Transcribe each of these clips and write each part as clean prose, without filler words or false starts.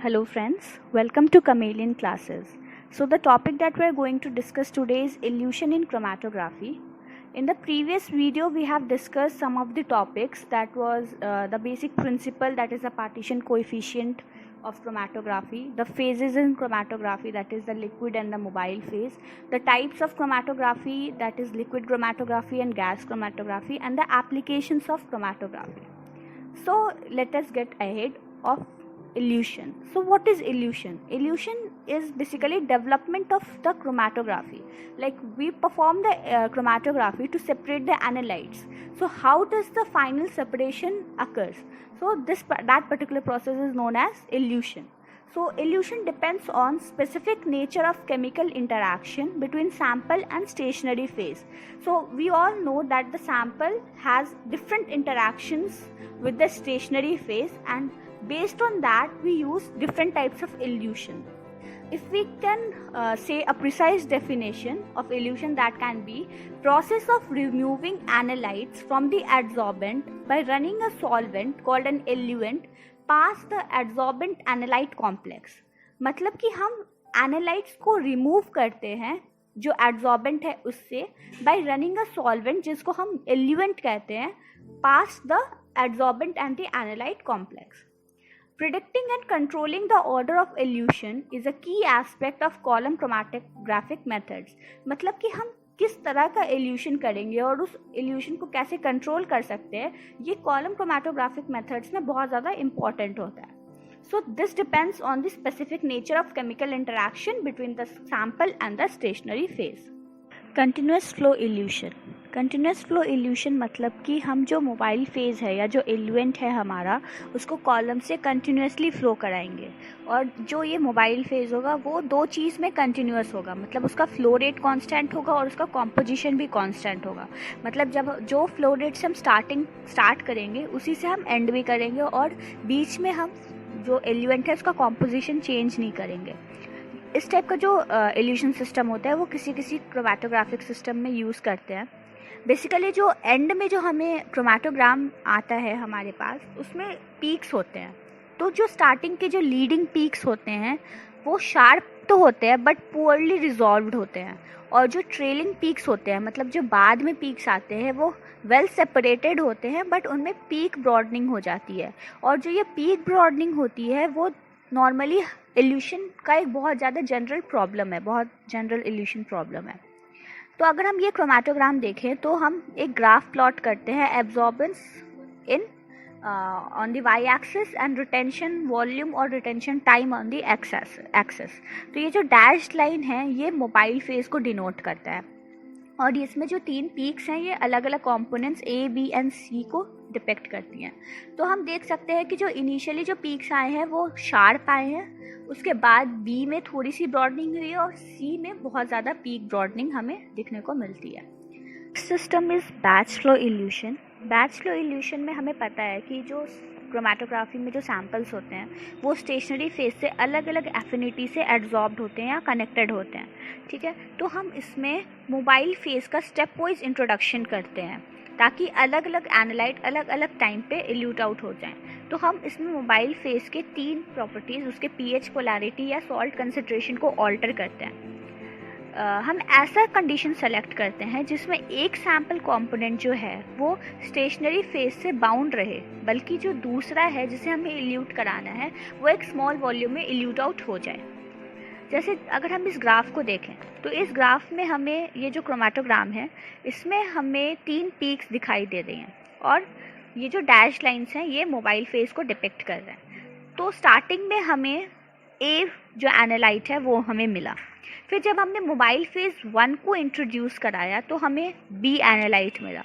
Hello friends, welcome to Chameleon classes. So the topic that we are going to discuss today is illusion in chromatography. In the previous video we have discussed some of the topics, that was the basic principle, that is the partition coefficient of chromatography, the phases in chromatography, that is the liquid and the mobile phase, the types of chromatography, that is liquid chromatography and gas chromatography, and the applications of chromatography. So let us get ahead of illusion. So what is illusion? Illusion is basically development of the chromatography. Like we perform the chromatography to separate the analytes. So how does the final separation occurs? So that particular process is known as illusion. So illusion depends on specific nature of chemical interaction between sample and stationary phase. So we all know that the sample has different interactions with the stationary phase, and based on that we use different types of illusion. If we can say a precise definition of illusion, that can be process of removing analytes from the adsorbent by running a solvent called an eluent past the adsorbent analyte complex. मतलब कि हम एनालाइट्स को remove करते हैं जो adsorbent है उससे bye running a solvent जिसको हम एल्यूएंट कहते हैं past the adsorbent and the analyte complex. Predicting and controlling the order of elution is a key aspect of column chromatographic methods. मतलब कि हम किस तरह का elution करेंगे और उस elution को कैसे control कर सकते हैं, ये column chromatographic methods में बहुत ज़्यादा important होता है. So this depends on the specific nature of chemical interaction between the sample and the stationary phase. Continuous flow evolution. Continuous flow evolution मतलब कि हम जो मोबाइल फेज़ है या जो एल्यूएंट है हमारा, उसको कॉलम से कंटिन्यूसली फ्लो कराएंगे, और जो ये मोबाइल फेज़ होगा वो दो चीज़ में कंटिन्यूस होगा. मतलब उसका फ्लो रेट कांस्टेंट होगा और उसका कॉम्पोजिशन भी कांस्टेंट होगा. मतलब जब जो फ्लो रेट से हम स्टार्ट करेंगे उसी से हम एंड भी करेंगे, और बीच में हम जो एल्यूएंट है उसका कॉम्पोजिशन चेंज नहीं करेंगे. इस टाइप का जो इल्यूशन सिस्टम होता है वो किसी क्रोमैटोग्राफिक सिस्टम में यूज़ करते हैं. बेसिकली जो एंड में जो हमें क्रोमैटोग्राम आता है हमारे पास, उसमें पीक्स होते हैं. तो जो स्टार्टिंग के जो लीडिंग पीक्स होते हैं वो शार्प तो होते हैं बट पुअरली रिजॉल्व्ड होते हैं, और जो ट्रेलिंग पीक्स होते हैं, मतलब जो बाद में पीक्स आते हैं, वो वेल सेपरेटेड होते हैं बट उनमें पीक ब्रॉडनिंग हो जाती है. और जो ये पीक ब्रॉडनिंग होती है वो नॉर्मली इल्यूशन का एक बहुत ज़्यादा जनरल प्रॉब्लम है, बहुत जनरल इल्यूशन प्रॉब्लम है. तो अगर हम ये क्रोमैटोग्राम देखें तो हम एक ग्राफ प्लॉट करते हैं absorbance in on the Y axis and retention volume और retention time on the axis. तो ये जो डैश्ड लाइन है ये मोबाइल फेज को डिनोट करता है, और इसमें जो तीन पीक्स हैं ये अलग अलग कंपोनेंट्स ए बी एंड सी को डिपेक्ट करती हैं. तो हम देख सकते हैं कि जो इनिशियली जो पीक्स आए हैं वो शार्प आए हैं, उसके बाद बी में थोड़ी सी ब्रॉडनिंग हुई है, और सी में बहुत ज़्यादा पीक ब्रॉडनिंग हमें दिखने को मिलती है. System is batch flow evolution. Batch flow evolution में हमें पता है कि जो क्रोमैटोग्राफी में जो सैम्पल्स होते हैं वो स्टेशनरी फेज से अलग अलग एफिनिटी से एड्जॉर्ब्ड होते हैं या कनेक्टेड होते हैं. ठीक है, तो हम इसमें मोबाइल फेज का स्टेप वाइज इंट्रोडक्शन करते हैं ताकि अलग अलग एनालाइट अलग अलग टाइम पे इल्यूट आउट हो जाएं. तो हम इसमें मोबाइल फेज के तीन प्रॉपर्टीज़, उसके पीएच, पोलैरिटी या सॉल्ट कंसंट्रेशन को ऑल्टर करते हैं. हम ऐसा कंडीशन सेलेक्ट करते हैं जिसमें एक सैम्पल कंपोनेंट जो है वो स्टेशनरी फेज से बाउंड रहे, बल्कि जो दूसरा है जिसे हमें इल्यूट कराना है वो एक स्मॉल वॉल्यूम में इल्यूट आउट हो जाए. जैसे अगर हम इस ग्राफ को देखें तो इस ग्राफ में हमें ये जो क्रोमैटोग्राम है इसमें हमें तीन पीक्स दिखाई दे रही हैं, और ये जो डैश लाइंस हैं ये मोबाइल फेज को डिपिक्ट कर रहे हैं. तो स्टार्टिंग में हमें ए जो एनालाइट है वो हमें मिला. फिर जब हमने मोबाइल फेज 1 को इंट्रोड्यूस कराया तो हमें बी एनालाइट मिला.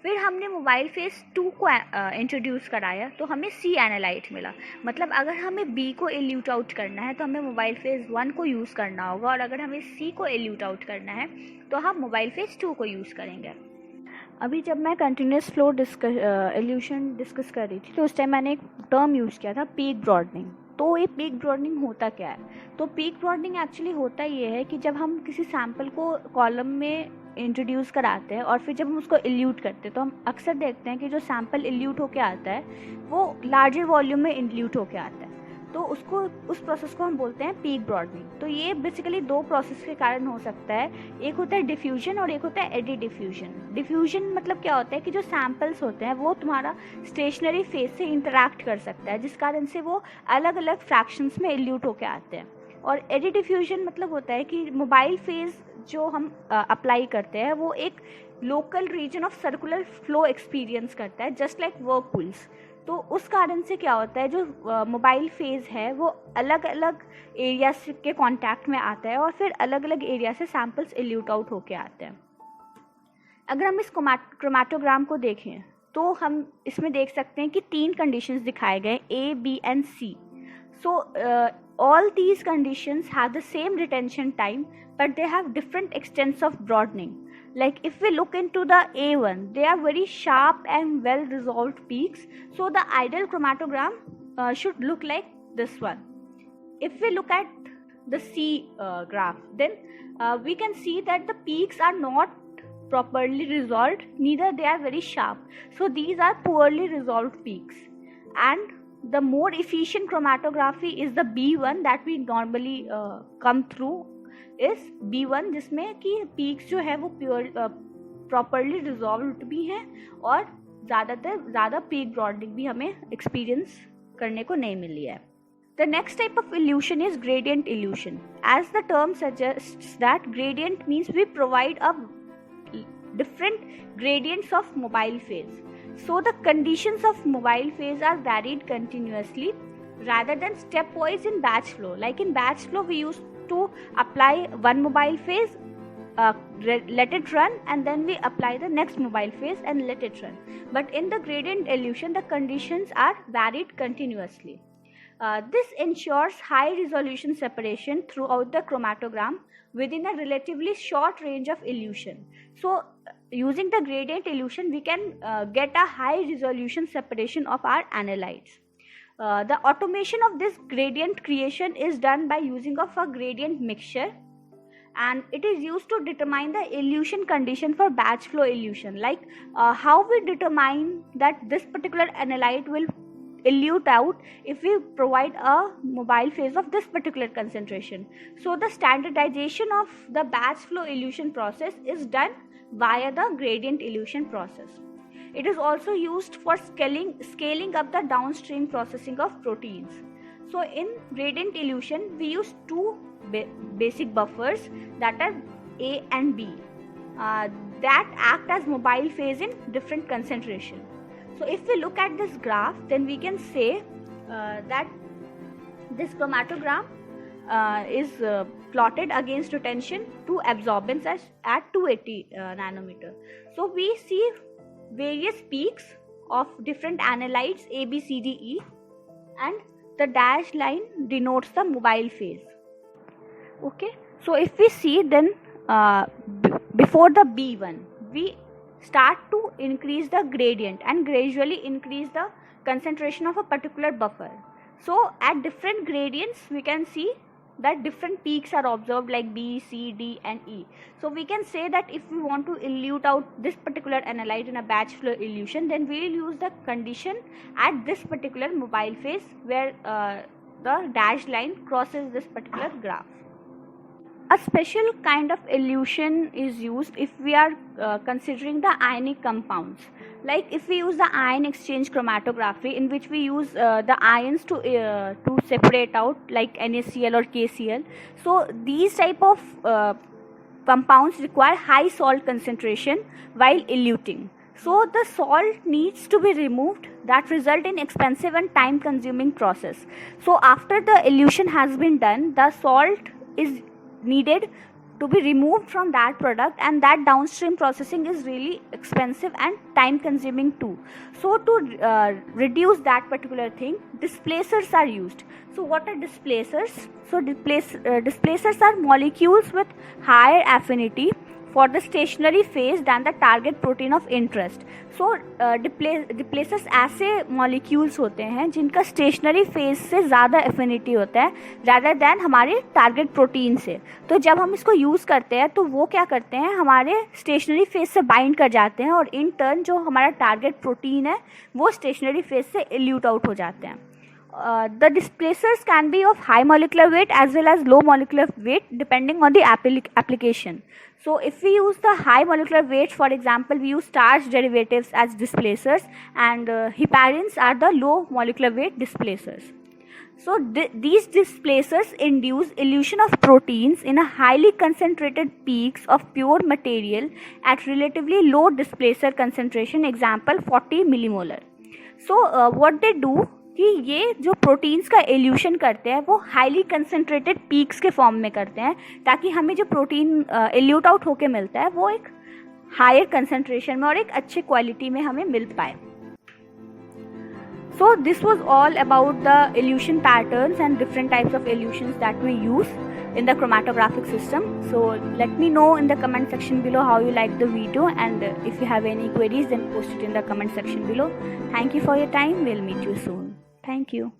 फिर हमने मोबाइल फेज 2 को इंट्रोड्यूस कराया तो हमें सी एनालाइट मिला. मतलब अगर हमें बी को इल्यूट आउट करना है तो हमें मोबाइल फेज 1 को यूज़ करना होगा, और अगर हमें सी को इल्यूट आउट करना है तो हम मोबाइल फेज 2 को यूज़ करेंगे. अभी जब मैं कंटिन्यूस फ्लो इल्यूशन डिस्कस कर रही थी तो उस टाइम मैंने एक टर्म यूज़ किया था, पीक ब्रॉडनिंग. तो ये पीक ब्रॉडनिंग होता क्या है? तो पीक ब्रॉडनिंग एक्चुअली होता ये है कि जब हम किसी सैम्पल को कॉलम में इंट्रोड्यूस कराते हैं और फिर जब हम उसको इल्यूट करते हैं तो हम अक्सर देखते हैं कि जो सैम्पल इल्यूट होके आता है वो लार्जर वॉल्यूम में इल्यूट होके आता है. तो उसको उस प्रोसेस को हम बोलते हैं पीक ब्रॉडनिंग। तो ये बेसिकली दो प्रोसेस के कारण हो सकता है, एक होता है डिफ्यूजन और एक होता है एडी डिफ्यूजन। डिफ्यूजन मतलब क्या होता है कि जो सैम्पल्स होते हैं वो तुम्हारा स्टेशनरी फेज से इंटरैक्ट कर सकता है, जिस कारण से वो अलग अलग फ्रैक्शंस में इल्यूट होकर आते हैं। और एडी डिफ्यूजन मतलब होता है कि मोबाइल फेज जो हम अप्लाई करते हैं वो एक local region of circular flow experience करता है, जस्ट लाइक वर्कपूल्स। तो उस कारण से क्या होता है, जो मोबाइल फेज है वो अलग अलग एरिया के कांटेक्ट में आता है और फिर अलग अलग एरिया से सैंपल्स इल्यूट आउट होके आते हैं। अगर हम इस क्रोमैटोग्राम को देखें तो हम इसमें देख सकते हैं कि 3 कंडीशंस दिखाए गए, A, B and C. So all these conditions have the same retention time, but they have different extents of broadening. Like if we look into the A1, they are very sharp and well resolved peaks. So the ideal chromatogram should look like this one. If we look at the C graph, then we can see that the peaks are not properly resolved, neither they are very sharp. So these are poorly resolved peaks. And the more efficient chromatography is the B1 that we normally come through is B1, जिसमें कि peaks जो है वो properly resolved भी हैं और ज़्यादा peak broadening भी हमें experience करने को नहीं मिली है. The next type of illusion is gradient illusion. As the term suggests that gradient means we provide a different gradients of mobile phase. So the conditions of mobile phase are varied continuously rather than stepwise in batch flow. Like in batch flow, we used to apply one mobile phase, let it run, and then we apply the next mobile phase and let it run. But in the gradient illusion, the conditions are varied continuously. This ensures high resolution separation throughout the chromatogram within a relatively short range of illusion. So using the gradient illusion, we can get a high resolution separation of our analytes. The automation of this gradient creation is done by using of a gradient mixture, and it is used to determine the illusion condition for batch flow illusion. Like how we determine that this particular analyte will elute out if we provide a mobile phase of this particular concentration. So the standardization of the batch flow illusion process is done via the gradient illusion process. It is also used for scaling up the downstream processing of proteins. So in gradient illusion, we use two basic buffers, that are A and B, that act as mobile phase in different concentration. So if we look at this graph, then we can say that this chromatogram is plotted against retention to absorbance at 280 nanometer. So we see various peaks of different analytes A, B, C, D, E, and the dashed line denotes the mobile phase. Okay, so if we see, then before the B1, we start to increase the gradient and gradually increase the concentration of a particular buffer. So at different gradients, we can see that different peaks are observed, like B, C, D and E. So we can say that if we want to elute out this particular analyte in a batch flow illusion, then we will use the condition at this particular mobile phase where the dashed line crosses this particular graph. A special kind of illusion is used if we are considering the ionic compounds. Like if we use the ion exchange chromatography, in which we use the ions to separate out, like NaCl or KCl. So these type of compounds require high salt concentration while eluting. So the salt needs to be removed, that result in expensive and time consuming process. So after the elution has been done, the salt is needed to be removed from that product, and that downstream processing is really expensive and time consuming too. So to reduce that particular thing, displacers are used. So what are displacers? So displacers are molecules with higher affinity for the stationary phase than the target protein of interest. So displacers ऐसे molecules होते हैं जिनका stationary phase से ज़्यादा affinity होता है rather than हमारे target protein से. तो जब हम इसको use करते हैं तो वो क्या करते हैं, हमारे stationary phase से bind कर जाते हैं और in turn जो हमारा target protein है वो stationary phase से elute out हो जाते हैं. the displacers can be of high molecular weight as well as low molecular weight depending on the application. So if we use the high molecular weight, for example, we use starch derivatives as displacers, and heparins are the low molecular weight displacers. So these displacers induce elution of proteins in a highly concentrated peaks of pure material at relatively low displacer concentration, example 40 millimolar. So what they do कि ये जो proteins का elution करते हैं वो highly concentrated peaks के form में करते हैं, ताकि हमें जो प्रोटीन एल्यूट आउट होके मिलता है वो एक हायर कंसनट्रेशन में और एक अच्छे क्वालिटी में हमें मिल पाए. So this was all about the elution patterns and different types of elutions that we use in the chromatographic system. So let me know in the comment section below how you like the video, and if you have any queries then post it in the comment section below. Thank you for your time. We'll meet you soon. Thank you.